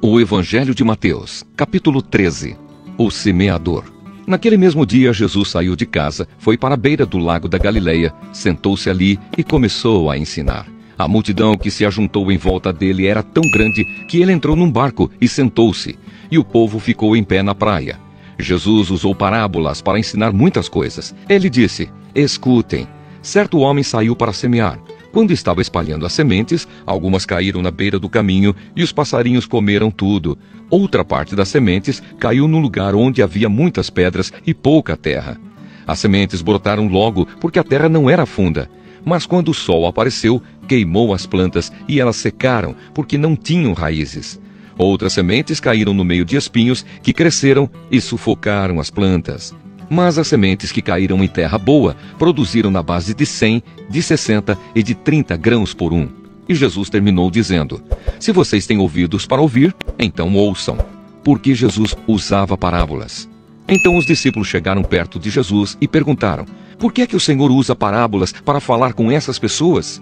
O Evangelho de Mateus, capítulo 13. O semeador. Naquele mesmo dia, Jesus saiu de casa, foi para a beira do lago da Galileia, sentou-se ali e começou a ensinar. A multidão que se ajuntou em volta dele era tão grande que ele entrou num barco e sentou-se, e o povo ficou em pé na praia. Jesus usou parábolas para ensinar muitas coisas. Ele disse: escutem, certo homem saiu para semear. Quando estava espalhando as sementes, algumas caíram na beira do caminho e os passarinhos comeram tudo. Outra parte das sementes caiu num lugar onde havia muitas pedras e pouca terra. As sementes brotaram logo porque a terra não era funda. Mas quando o sol apareceu, queimou as plantas e elas secaram porque não tinham raízes. Outras sementes caíram no meio de espinhos que cresceram e sufocaram as plantas. Mas as sementes que caíram em terra boa produziram na base de 100, de 60 e de 30 grãos por um. E Jesus terminou dizendo: se vocês têm ouvidos para ouvir, então ouçam. Porque Jesus usava parábolas. Então os discípulos chegaram perto de Jesus e perguntaram: por que é que o Senhor usa parábolas para falar com essas pessoas?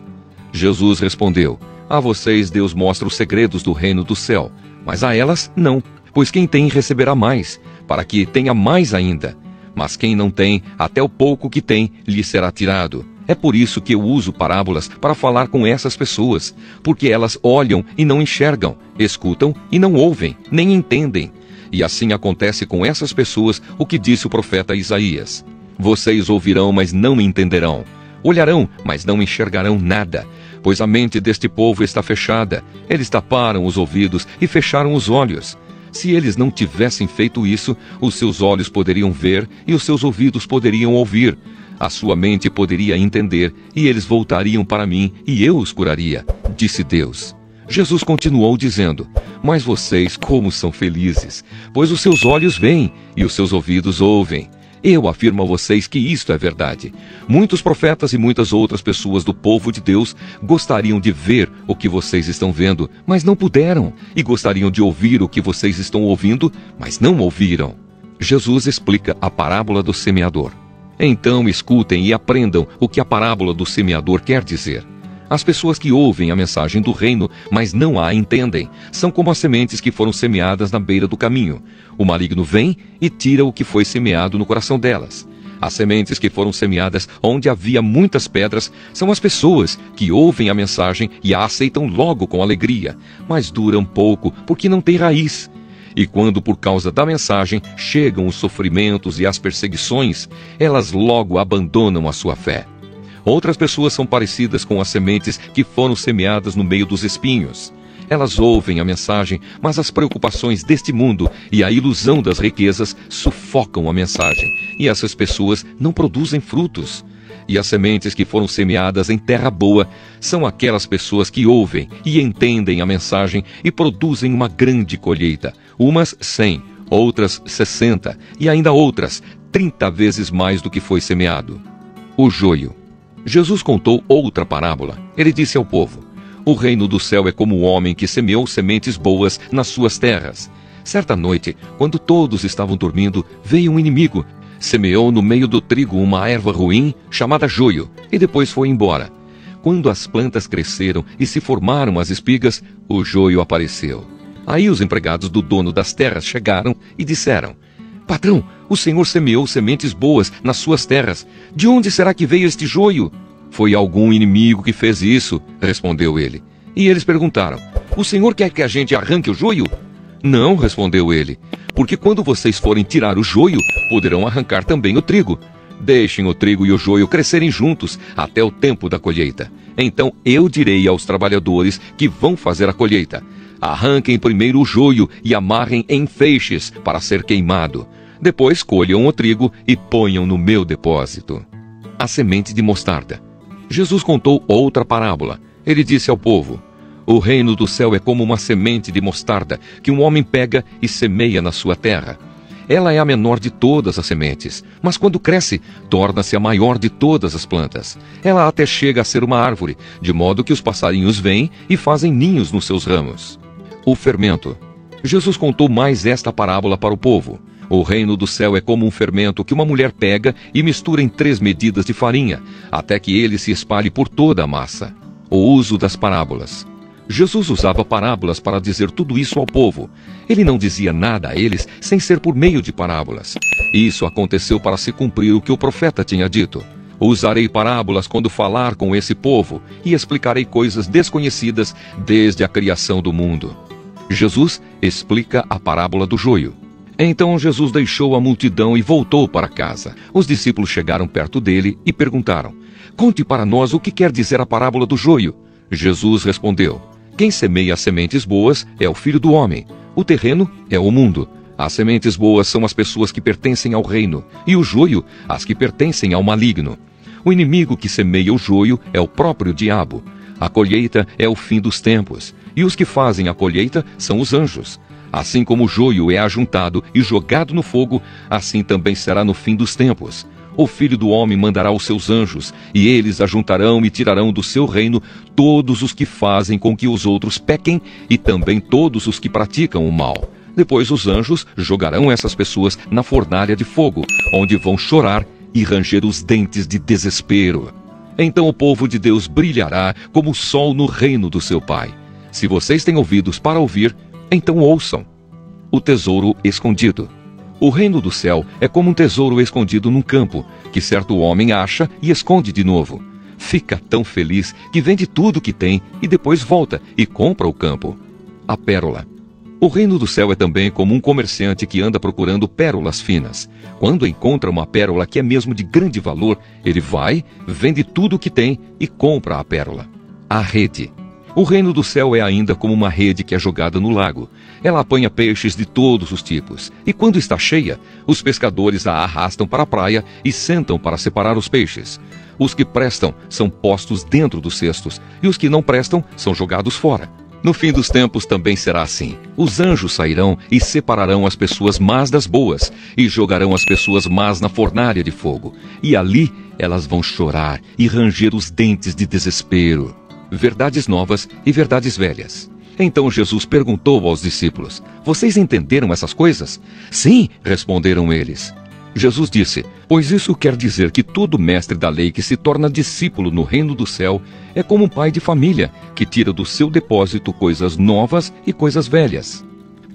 Jesus respondeu: a vocês Deus mostra os segredos do reino do céu, mas a elas não, pois quem tem receberá mais, para que tenha mais ainda. Mas quem não tem, até o pouco que tem, lhe será tirado. É por isso que eu uso parábolas para falar com essas pessoas, porque elas olham e não enxergam, escutam e não ouvem, nem entendem. E assim acontece com essas pessoas o que disse o profeta Isaías: vocês ouvirão, mas não entenderão. Olharão, mas não enxergarão nada, pois a mente deste povo está fechada. Eles taparam os ouvidos e fecharam os olhos. Se eles não tivessem feito isso, os seus olhos poderiam ver e os seus ouvidos poderiam ouvir. A sua mente poderia entender e eles voltariam para mim e eu os curaria, disse Deus. Jesus continuou dizendo: mas vocês como são felizes, pois os seus olhos veem e os seus ouvidos ouvem. Eu afirmo a vocês que isto é verdade. Muitos profetas e muitas outras pessoas do povo de Deus gostariam de ver o que vocês estão vendo, mas não puderam. E gostariam de ouvir o que vocês estão ouvindo, mas não ouviram. Jesus explica a parábola do semeador. Então escutem e aprendam o que a parábola do semeador quer dizer. As pessoas que ouvem a mensagem do reino, mas não a entendem, são como as sementes que foram semeadas na beira do caminho. O maligno vem e tira o que foi semeado no coração delas. As sementes que foram semeadas onde havia muitas pedras são as pessoas que ouvem a mensagem e a aceitam logo com alegria, mas duram pouco porque não têm raiz. E quando por causa da mensagem chegam os sofrimentos e as perseguições, elas logo abandonam a sua fé. Outras pessoas são parecidas com as sementes que foram semeadas no meio dos espinhos. Elas ouvem a mensagem, mas as preocupações deste mundo e a ilusão das riquezas sufocam a mensagem, e essas pessoas não produzem frutos. E as sementes que foram semeadas em terra boa são aquelas pessoas que ouvem e entendem a mensagem e produzem uma grande colheita, umas 100, outras 60 e ainda outras 30 vezes mais do que foi semeado. O joio. Jesus contou outra parábola. Ele disse ao povo: o reino do céu é como o homem que semeou sementes boas nas suas terras. Certa noite, quando todos estavam dormindo, veio um inimigo. Semeou no meio do trigo uma erva ruim, chamada joio, e depois foi embora. Quando as plantas cresceram e se formaram as espigas, o joio apareceu. Aí os empregados do dono das terras chegaram e disseram: patrão, o senhor semeou sementes boas nas suas terras. De onde será que veio este joio? Foi algum inimigo que fez isso, respondeu ele. E eles perguntaram: o senhor quer que a gente arranque o joio? Não, respondeu ele, porque quando vocês forem tirar o joio, poderão arrancar também o trigo. Deixem o trigo e o joio crescerem juntos até o tempo da colheita. Então eu direi aos trabalhadores que vão fazer a colheita: arranquem primeiro o joio e amarrem em feixes para ser queimado. Depois colham o trigo e ponham no meu depósito. A semente de mostarda. Jesus contou outra parábola. Ele disse ao povo: o reino do céu é como uma semente de mostarda que um homem pega e semeia na sua terra. Ela é a menor de todas as sementes, mas quando cresce, torna-se a maior de todas as plantas. Ela até chega a ser uma árvore, de modo que os passarinhos vêm e fazem ninhos nos seus ramos. O fermento. Jesus contou mais esta parábola para o povo. O reino do céu é como um fermento que uma mulher pega e mistura em 3 medidas de farinha, até que ele se espalhe por toda a massa. O uso das parábolas. Jesus usava parábolas para dizer tudo isso ao povo. Ele não dizia nada a eles sem ser por meio de parábolas. Isso aconteceu para se cumprir o que o profeta tinha dito. Usarei parábolas quando falar com esse povo e explicarei coisas desconhecidas desde a criação do mundo. Jesus explica a parábola do joio. Então Jesus deixou a multidão e voltou para casa. Os discípulos chegaram perto dele e perguntaram: "Conte para nós o que quer dizer a parábola do joio." Jesus respondeu: "Quem semeia sementes boas é o Filho do Homem. O terreno é o mundo. As sementes boas são as pessoas que pertencem ao reino, e o joio, as que pertencem ao maligno. O inimigo que semeia o joio é o próprio diabo. A colheita é o fim dos tempos, e os que fazem a colheita são os anjos. Assim como o joio é ajuntado e jogado no fogo, assim também será no fim dos tempos. O Filho do Homem mandará os seus anjos, e eles ajuntarão e tirarão do seu reino todos os que fazem com que os outros pequem, e também todos os que praticam o mal. Depois os anjos jogarão essas pessoas na fornalha de fogo, onde vão chorar e ranger os dentes de desespero. Então o povo de Deus brilhará como o sol no reino do seu Pai. Se vocês têm ouvidos para ouvir, então ouçam." O tesouro escondido. O reino do céu é como um tesouro escondido num campo, que certo homem acha e esconde de novo. Fica tão feliz que vende tudo o que tem e depois volta e compra o campo. A pérola. O reino do céu é também como um comerciante que anda procurando pérolas finas. Quando encontra uma pérola que é mesmo de grande valor, ele vai, vende tudo o que tem e compra a pérola. A rede. O reino do céu é ainda como uma rede que é jogada no lago. Ela apanha peixes de todos os tipos. E quando está cheia, os pescadores a arrastam para a praia e sentam para separar os peixes. Os que prestam são postos dentro dos cestos, e os que não prestam são jogados fora. No fim dos tempos também será assim. Os anjos sairão e separarão as pessoas más das boas, e jogarão as pessoas más na fornalha de fogo. E ali elas vão chorar e ranger os dentes de desespero. Verdades novas e verdades velhas. Então Jesus perguntou aos discípulos: "Vocês entenderam essas coisas?" "Sim", responderam eles. Jesus disse: "Pois isso quer dizer que todo mestre da lei que se torna discípulo no reino do céu é como um pai de família, que tira do seu depósito coisas novas e coisas velhas."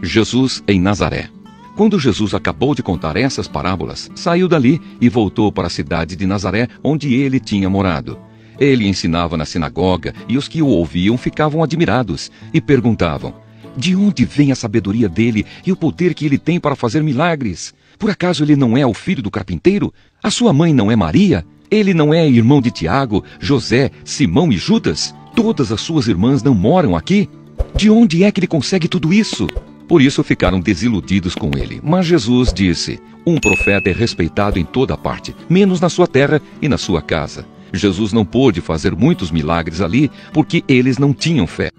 Jesus em Nazaré. Quando Jesus acabou de contar essas parábolas, saiu dali e voltou para a cidade de Nazaré, onde ele tinha morado. Ele ensinava na sinagoga, e os que o ouviam ficavam admirados e perguntavam: "De onde vem a sabedoria dele e o poder que ele tem para fazer milagres? Por acaso ele não é o filho do carpinteiro? A sua mãe não é Maria? Ele não é irmão de Tiago, José, Simão e Judas? Todas as suas irmãs não moram aqui? De onde é que ele consegue tudo isso?" Por isso ficaram desiludidos com ele. Mas Jesus disse: "Um profeta é respeitado em toda parte, menos na sua terra e na sua casa." Jesus não pôde fazer muitos milagres ali porque eles não tinham fé.